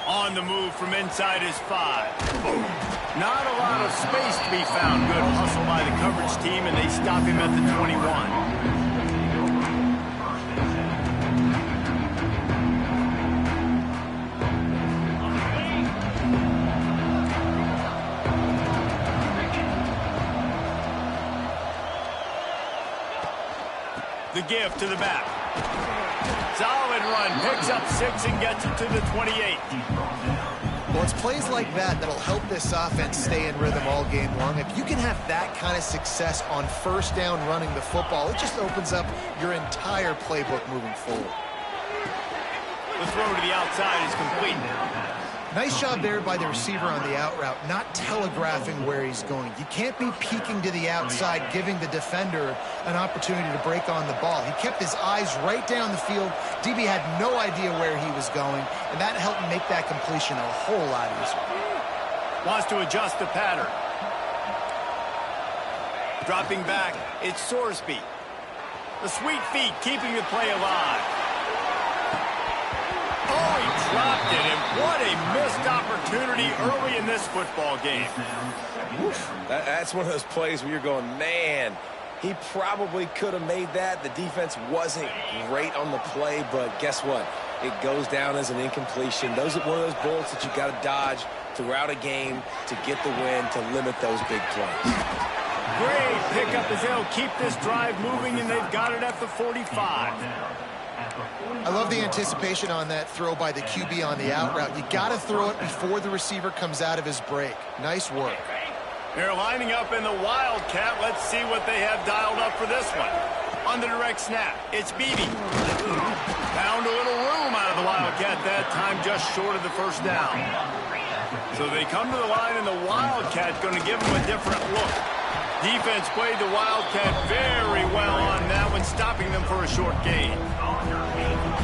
On the move from inside his 5. Boom. Not a lot of space to be found. Good hustle by the coverage team, and they stop him at the 21. The give to the back. Solid run, picks up 6 and gets it to the 28. Well, it's plays like that that'll help this offense stay in rhythm all game long. If you can have that kind of success on first down running the football, it just opens up your entire playbook moving forward. The throw to the outside is complete. Nice job there by the receiver on the out route, not telegraphing where he's going. You can't be peeking to the outside, giving the defender an opportunity to break on the ball. He kept his eyes right down the field. DB had no idea where he was going, and that helped make that completion a whole lot easier. Wants to adjust the pattern. Dropping back, it's Sorsby. The sweet feet keeping the play alive. Oh, he dropped it, and what a missed opportunity early in this football game. That's one of those plays where you're going, man, he probably could have made that. The defense wasn't great on the play, but guess what? It goes down as an incompletion. Those are one of those bullets that you got to dodge throughout a game to get the win, to limit those big plays. Great pickup as they'll keep this drive moving, and they've got it at the 45. I love the anticipation on that throw by the QB on the out route. You got to throw it before the receiver comes out of his break. Nice work. They're lining up in the Wildcat. Let's see what they have dialed up for this one. On the direct snap, it's Beebe. Found a little room out of the Wildcat that time, just short of the first down. So they come to the line, and the Wildcat going to give them a different look. Defense played the Wildcat very well on that one, stopping them for a short gain.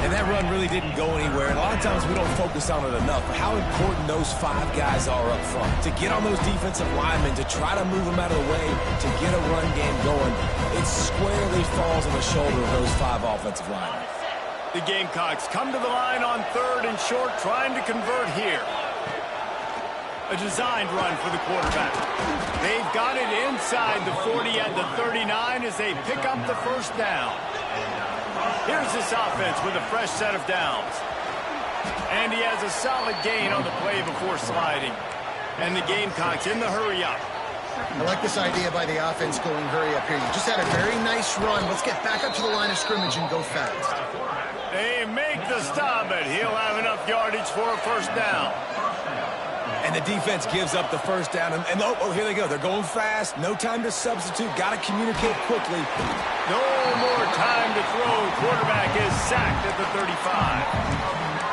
And that run really didn't go anywhere. And a lot of times we don't focus on it enough, but how important those 5 guys are up front. To get on those defensive linemen, to try to move them out of the way, to get a run game going, it squarely falls on the shoulder of those 5 offensive linemen. The Gamecocks come to the line on 3rd and short, trying to convert here. A designed run for the quarterback. They've got it inside the 40 at the 39 as they pick up the first down. Here's this offense with a fresh set of downs. And he has a solid gain on the play before sliding. And the Gamecocks in the hurry up. I like this idea by the offense going hurry up here. You just had a very nice run. Let's get back up to the line of scrimmage and go fast. They make the stop, but he'll have enough yardage for a first down. And the defense gives up the first down. And oh, here they go. They're going fast. No time to substitute. Got to communicate quickly. No more time to throw. Quarterback is sacked at the 35.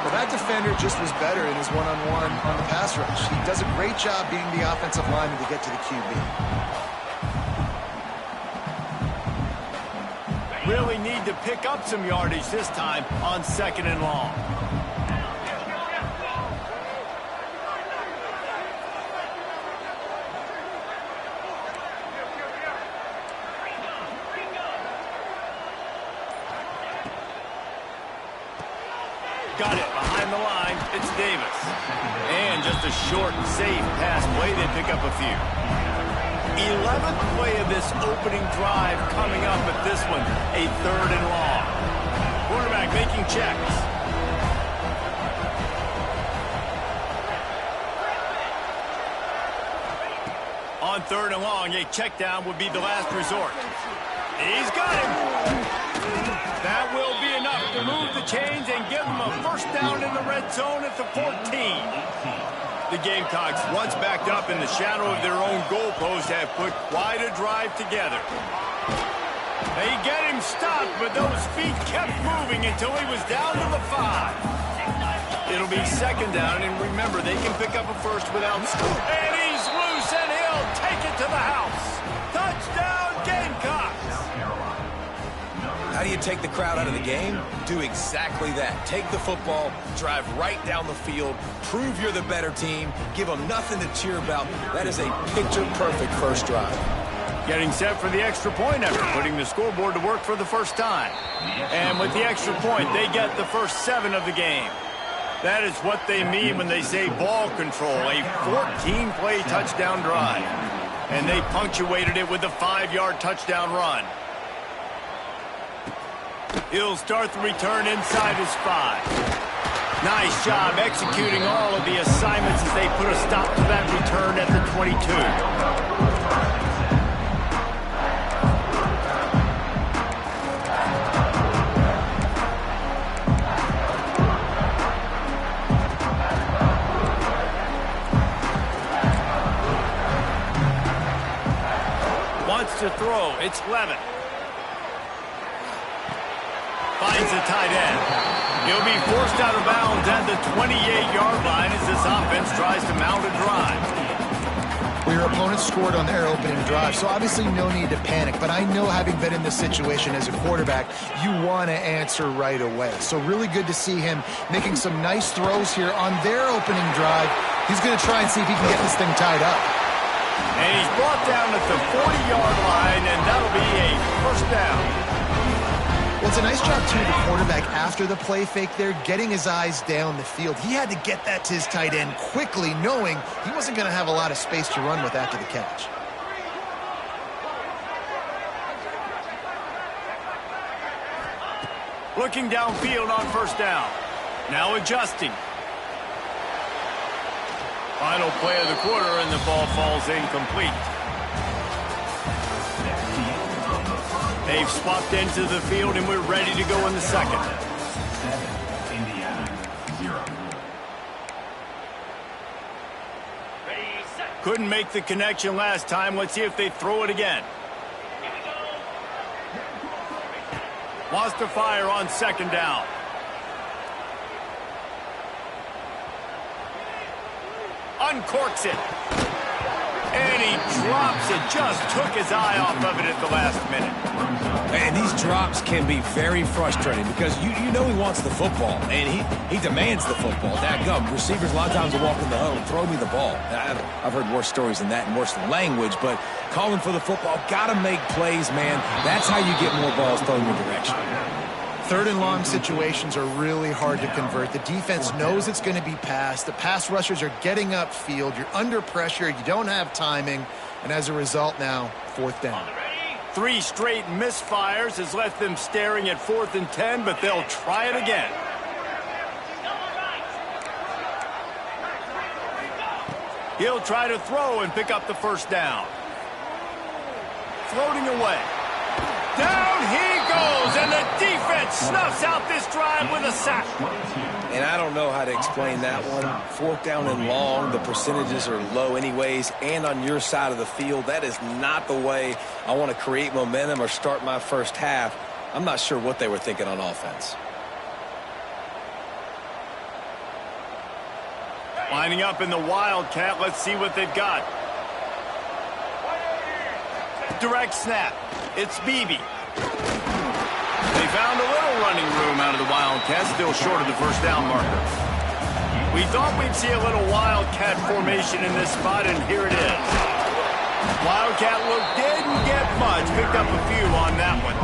Well, that defender just was better in his one-on-one on the pass rush. He does a great job being the offensive lineman to get to the QB. Really need to pick up some yardage this time on 2nd and long. Got it behind the line. It's Davis. And just a short, safe pass play. They pick up a few. 11th play of this opening drive coming up, but this one, a 3rd and long. Quarterback making checks. On 3rd and long, a check down would be the last resort. He's got him. That will be enough to move the chains and give them a first down in the red zone at the 14. The Gamecocks, once backed up in the shadow of their own goalpost, have put quite a drive together. They get him stopped, but those feet kept moving until he was down to the 5. It'll be 2nd down, and remember, they can pick up a first without score. And he's loose, and he'll take it to the house. Touchdown, Gamecocks! How do you take the crowd out of the game? Do exactly that. Take the football, drive right down the field, prove you're the better team, give them nothing to cheer about. That is a picture-perfect first drive. Getting set for the extra point effort, putting the scoreboard to work for the first time. And with the extra point, they get the first 7 of the game. That is what they mean when they say ball control, a 14-play touchdown drive. And they punctuated it with a 5-yard touchdown run. He'll start the return inside his 5. Nice job executing all of the assignments as they put a stop to that return at the 22. Wants to throw. It's Levitt. Finds the tight end. He'll be forced out of bounds at the 28-yard line as this offense tries to mount a drive. Well, your opponent scored on their opening drive, so obviously no need to panic. But I know, having been in this situation as a quarterback, you want to answer right away. So really good to see him making some nice throws here on their opening drive. He's going to try and see if he can get this thing tied up. And he's brought down at the 40-yard line, and that'll be a first down. Well, it's a nice job, too, the quarterback, after the play fake there, getting his eyes down the field. He had to get that to his tight end quickly, knowing he wasn't going to have a lot of space to run with after the catch. Looking downfield on first down. Now adjusting. Final play of the quarter, and the ball falls incomplete. They've swapped into the field, and we're ready to go in the second. Couldn't make the connection last time. Let's see if they throw it again. Wants to fire on second down. Uncorks it. And he drops it. Just took his eye off of it at the last minute. And these drops can be very frustrating because you know he wants the football, and he demands the football. Dadgum, receivers a lot of times will walk in the huddle and throw me the ball. I've heard worse stories than that and worse language, but calling for the football, got to make plays, man. That's how you get more balls thrown your direction. Third and long situations are really hard to convert. The defense knows it's going to be passed. The pass rushers are getting upfield. You're under pressure. You don't have timing. And as a result now, fourth down. 3 straight misfires has left them staring at 4th and 10, but they'll try it again. He'll try to throw and pick up the first down. Floating away. Down he goes, and the defense snuffs out this drive with a sack. And I don't know how to explain that one. 4th down and long, the percentages are low anyways, and on your side of the field, that is not the way I want to create momentum or start my first half. I'm not sure what they were thinking on offense. Lining up in the Wildcat, let's see what they've got. Direct snap. It's Beebe. They found a little running room out of the Wildcat, still short of the first down marker. We thought we'd see a little Wildcat formation in this spot, and here it is. Wildcat look didn't get much, picked up a few on that one.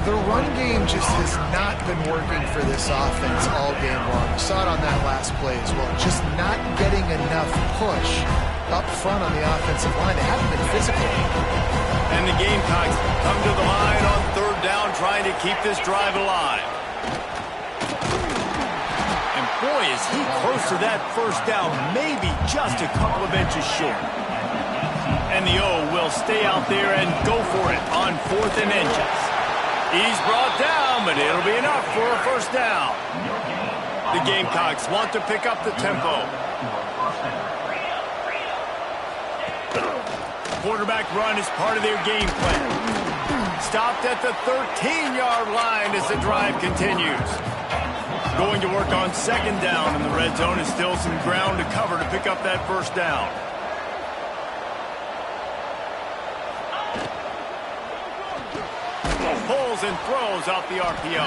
The run game just has not been working for this offense all game long. We saw it on that last play as well. Just not getting enough push up front on the offensive line. They haven't been physical. And the Gamecocks come to the line on third down, trying to keep this drive alive. And boy, is he close to that first down, maybe just a couple of inches short. And the O will stay out there and go for it on 4th and inches. He's brought down, but it'll be enough for a first down. The Gamecocks want to pick up the tempo. Quarterback run is part of their game plan. Stopped at the 13-yard line as the drive continues. Going to work on second down in the red zone, and still some ground to cover to pick up that first down. Pulls and throws out the RPO.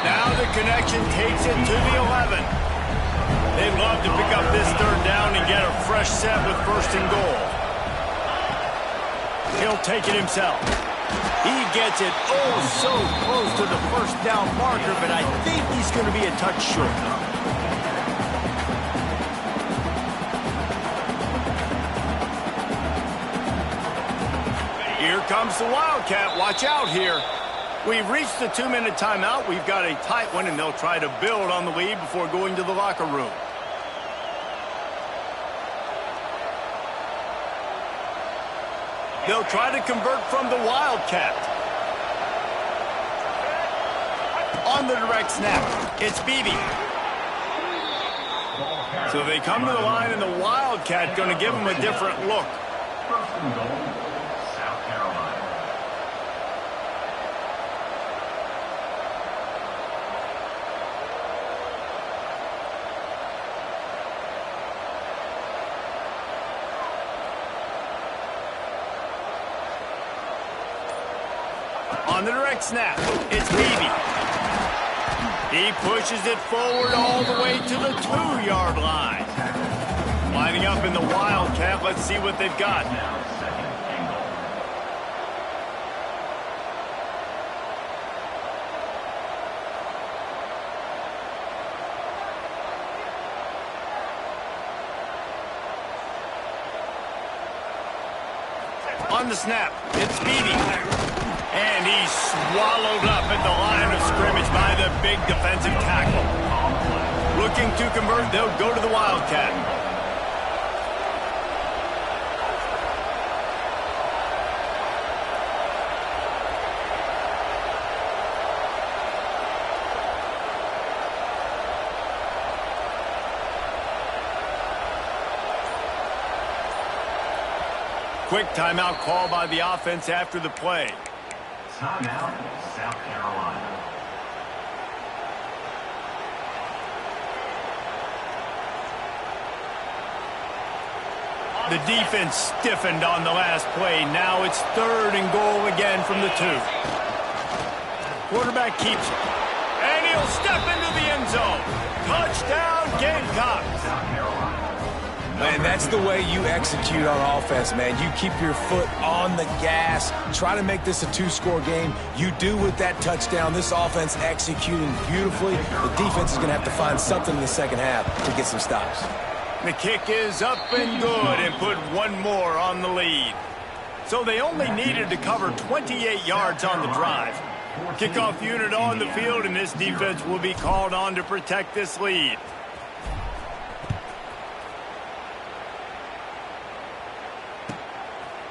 Now the connection takes it to the 11. They'd love to pick up this third down and get a fresh set with first and goal. He'll take it himself. He gets it so close to the first down marker, but I think he's going to be a touch short. comes the Wildcat. Watch out here. We've reached the 2-minute timeout. We've got a tight one, and they'll try to build on the lead before going to the locker room. They'll try to convert from the Wildcat. On the direct snap, it's Beebe. So they come to the line, and the Wildcat going to give them a different look. First and goal, South Carolina. On the direct snap, it's Beebe. He pushes it forward all the way to the 2-yard line. Lining up in the Wildcat, let's see what they've got. Now second and goal. On the snap, it's Beebe. And he's swallowed up at the line of scrimmage by the big defensive tackle. Looking to convert, they'll go to the Wildcat. Quick timeout call by the offense after the play. Timeout, South Carolina. The defense stiffened on the last play. Now it's 3rd and goal again from the 2. Quarterback keeps it. And he'll step into the end zone. Touchdown, Gamecocks. South Carolina. Man, that's the way you execute on offense, man. You keep your foot on the gas. Try to make this a 2-score game. You do with that touchdown. This offense executing beautifully. The defense is going to have to find something in the second half to get some stops. The kick is up and good and put one more on the lead. So they only needed to cover 28 yards on the drive. Kickoff unit on the field, and this defense will be called on to protect this lead.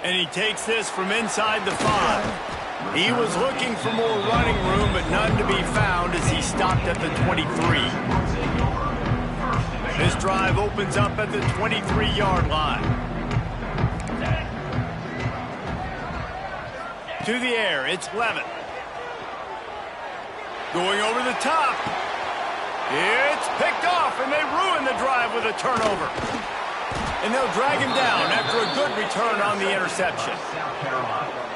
And he takes this from inside the 5. He was looking for more running room, but none to be found as he stopped at the 23. This drive opens up at the 23-yard line. To the air, it's Levin. Going over the top. It's picked off, and they ruin the drive with a turnover. And they'll drag him down after a good return on the interception.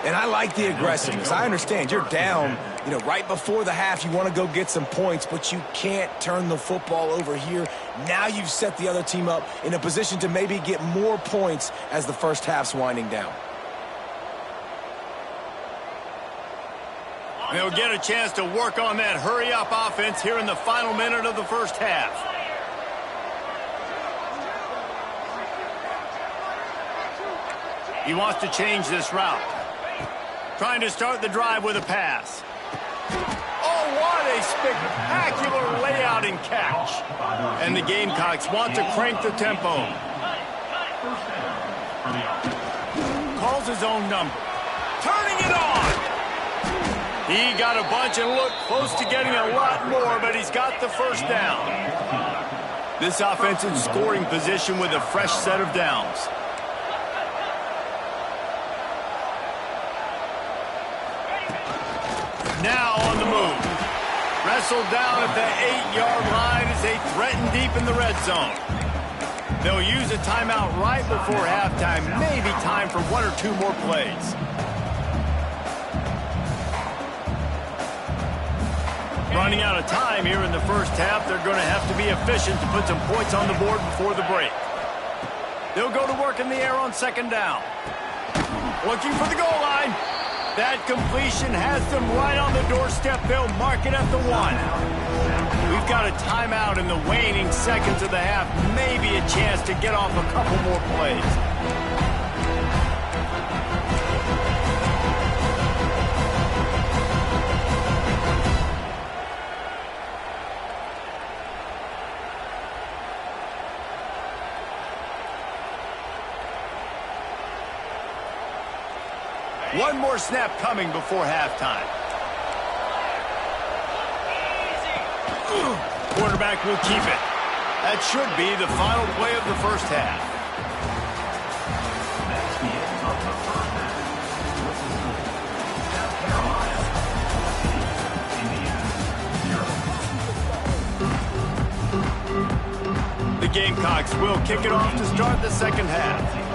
And I like the aggressiveness. I understand you're down, right before the half. You want to go get some points, but you can't turn the football over here. Now you've set the other team up in a position to maybe get more points as the first half's winding down. They'll get a chance to work on that hurry-up offense here in the final minute of the first half. He wants to change this route. Trying to start the drive with a pass. Oh, what a spectacular layout and catch. And the Gamecocks want to crank the tempo. Calls his own number. Turning it on. He got a bunch and looked close to getting a lot more, but he's got the first down. This offense in scoring position with a fresh set of downs. Now on the move. Wrestled down at the 8-yard line as they threaten deep in the red zone. They'll use a timeout right before halftime. Maybe time for 1 or 2 more plays. Running out of time here in the first half. They're going to have to be efficient to put some points on the board before the break. They'll go to work in the air on second down. Looking for the goal line. That completion has them right on the doorstep. They'll mark it at the 1. We've got a timeout in the waning seconds of the half. Maybe a chance to get off a couple more plays. One more snap coming before halftime. Quarterback will keep it. That should be the final play of the first half. That's the end of the first half. South Carolina, 0. Indiana, 0. The Gamecocks will kick it off to start the second half.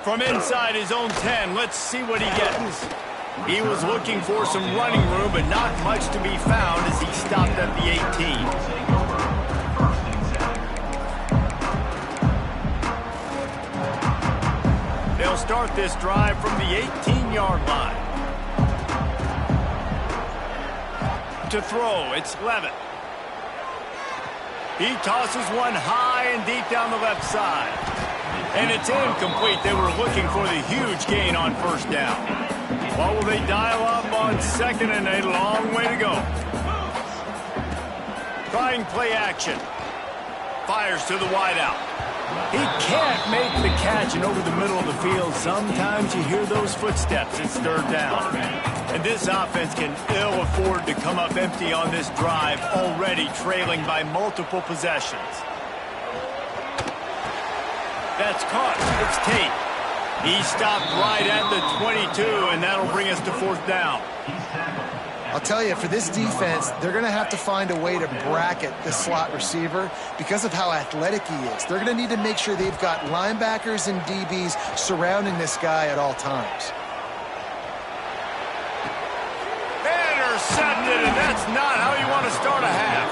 From inside his own 10, let's see what he gets. He was looking for some running room, but not much to be found as he stopped at the 18. They'll start this drive from the 18-yard line. To throw, it's Levitt. He tosses one high and deep down the left side. And it's incomplete. They were looking for the huge gain on first down. What will they dial up on second and a long way to go? Trying play action. Fires to the wideout. He can't make the catch, and over the middle of the field, sometimes you hear those footsteps. It's third down. And this offense can ill afford to come up empty on this drive, already trailing by multiple possessions. That's caught. It's Tate. He stopped right at the 22, and that'll bring us to fourth down. I'll tell you, for this defense, they're going to have to find a way to bracket this slot receiver because of how athletic he is. They're going to need to make sure they've got linebackers and DBs surrounding this guy at all times. Intercepted, and that's not how you want to start a half.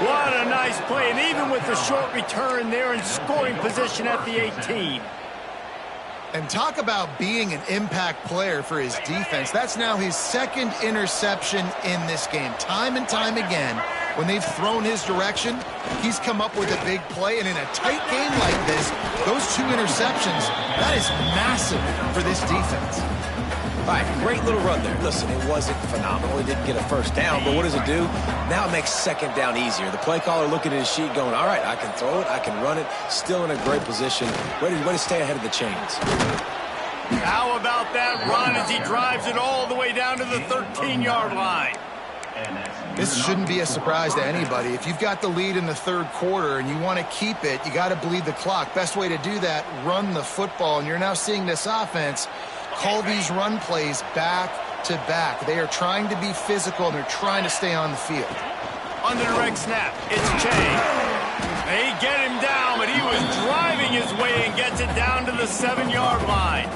What a nice play, and even with the short return, they're in scoring position at the 18. And talk about being an impact player for his defense. That's now his second interception in this game. Time and time again, when they've thrown his direction, he's come up with a big play. And in a tight game like this, those two interceptions, that is massive for this defense. All right, great little run there. Listen, it wasn't phenomenal. He didn't get a first down, but what does it do? Now it makes second down easier. The play caller looking at his sheet going, all right, I can throw it, I can run it, still in a great position, ready to stay ahead of the chains. How about that run as he drives it all the way down to the 13-yard line? This shouldn't be a surprise to anybody. If you've got the lead in the third quarter and you want to keep it, you got to bleed the clock. Best way to do that, run the football. And you're now seeing this offense call these run plays back to back. They are trying to be physical, and they're trying to stay on the field. On the direct snap, it's Chang. They get him down, but he was driving his way and gets it down to the 7-yard line.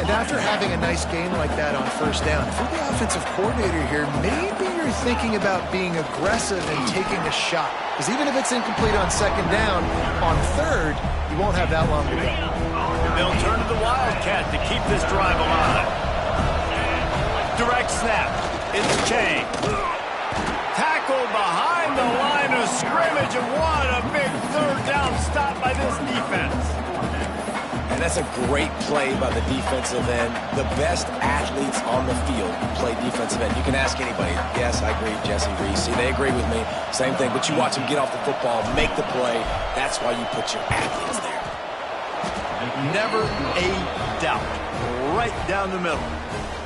And after having a nice game like that on first down, if you're the offensive coordinator here, maybe you're thinking about being aggressive and taking a shot. Because even if it's incomplete on second down, on third, you won't have that long to go. They'll turn to the Wildcat to keep this drive alive. Direct snap. It's Chang. Tackled behind the line of scrimmage, and what a big third down stop by this defense. And that's a great play by the defensive end. The best athletes on the field play defensive end. You can ask anybody. Yes, I agree, Jesse Reese. They agree with me. Same thing. But you watch them get off the football, make the play. That's why you put your athletes there. Never a doubt. Right down the middle.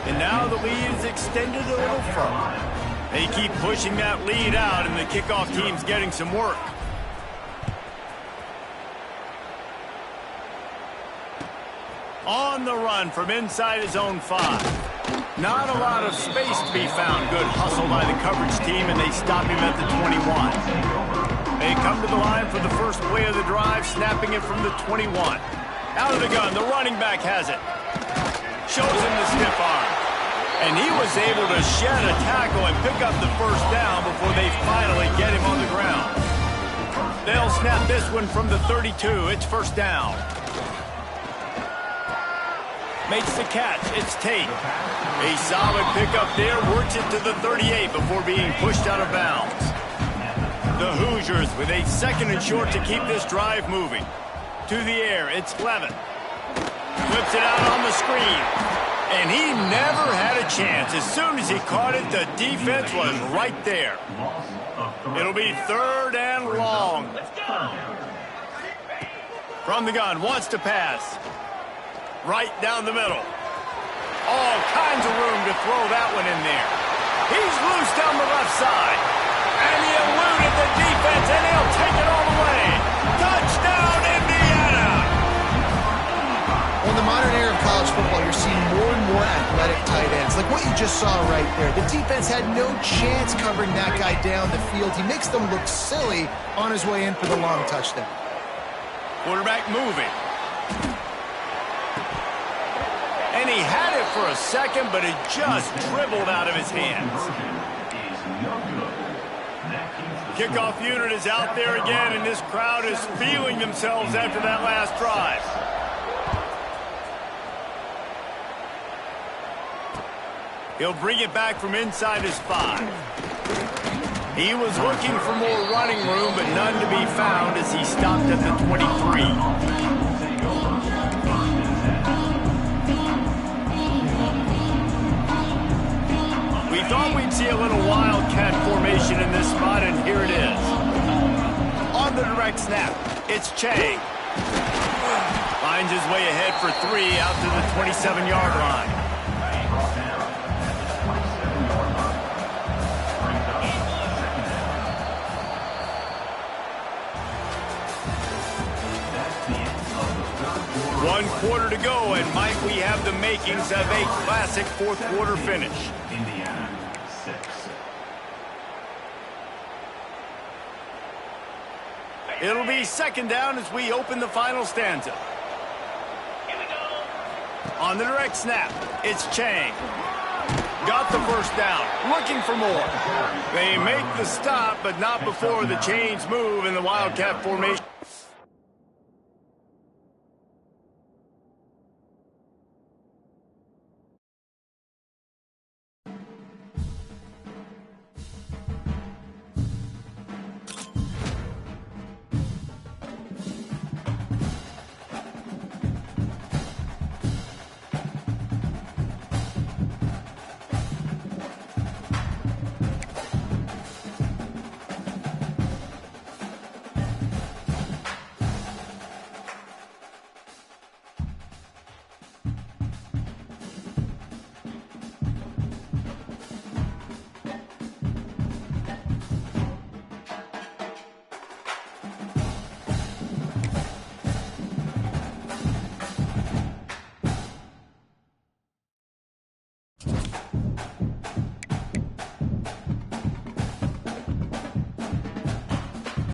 And now the lead is extended a little further. They keep pushing that lead out, and the kickoff team's getting some work. On the run from inside his own 5. Not a lot of space to be found. Good hustle by the coverage team, and they stop him at the 21. They come to the line for the first play of the drive, snapping it from the 21. Out of the gun, the running back has it. Shows him the stiff arm. And he was able to shed a tackle and pick up the first down before they finally get him on the ground. They'll snap this one from the 32. It's first down. Makes the catch. It's Tate. A solid pickup there. Works it to the 38 before being pushed out of bounds. The Hoosiers with a second and short to keep this drive moving. To the air, it's Levitt. Flips it out on the screen. And he never had a a chance. As soon as he caught it, the defense was right there. It'll be 3rd and long. From the gun, wants to pass. Right down the middle. All kinds of room to throw that one in there. He's loose down the left side. And he eluded the defense, and he'll take it all the way. Touchdown, Indiana! Well, in the modern era of college football, you're seeing more and more athletic tight ends, like what you just saw right there. The defense had no chance covering that guy down the field. He makes them look silly on his way in for the long touchdown. Quarterback moving. And he had it for a second, but it just dribbled out of his hands. Kickoff unit is out there again, and this crowd is feeling themselves after that last drive. He'll bring it back from inside his 5. He was looking for more running room, but none to be found as he stopped at the 23. We thought we'd see a little wildcat formation in this spot, and here it is. On the direct snap, it's Chang. Finds his way ahead for 3 out to the 27-yard line. One quarter to go, and might we have the makings of a classic fourth-quarter finish. Indiana 6. It'll be 2nd down as we open the final stanza. On the direct snap, it's Chang. Got the first down, looking for more. They make the stop, but not before the chains move in the wildcat formation.